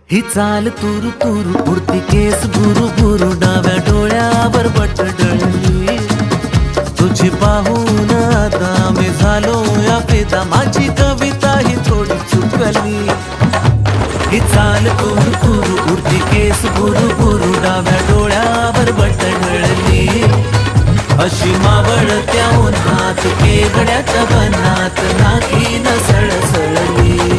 ही चाल तुरु तुरु उडती केस बुरु बुरु डाव्या डोळ्यावर बट डळली तुझी पाहून आता मी झालो या फिदा माझी कविता ही थोडी चुकली ही चाल तुरु तुरु उडती केस बुरु बुरु डाव्या डोळ्यावर बट डळली अशी मावळत्या उन्हात केवड्याच्या बनात नाकी न सळसळली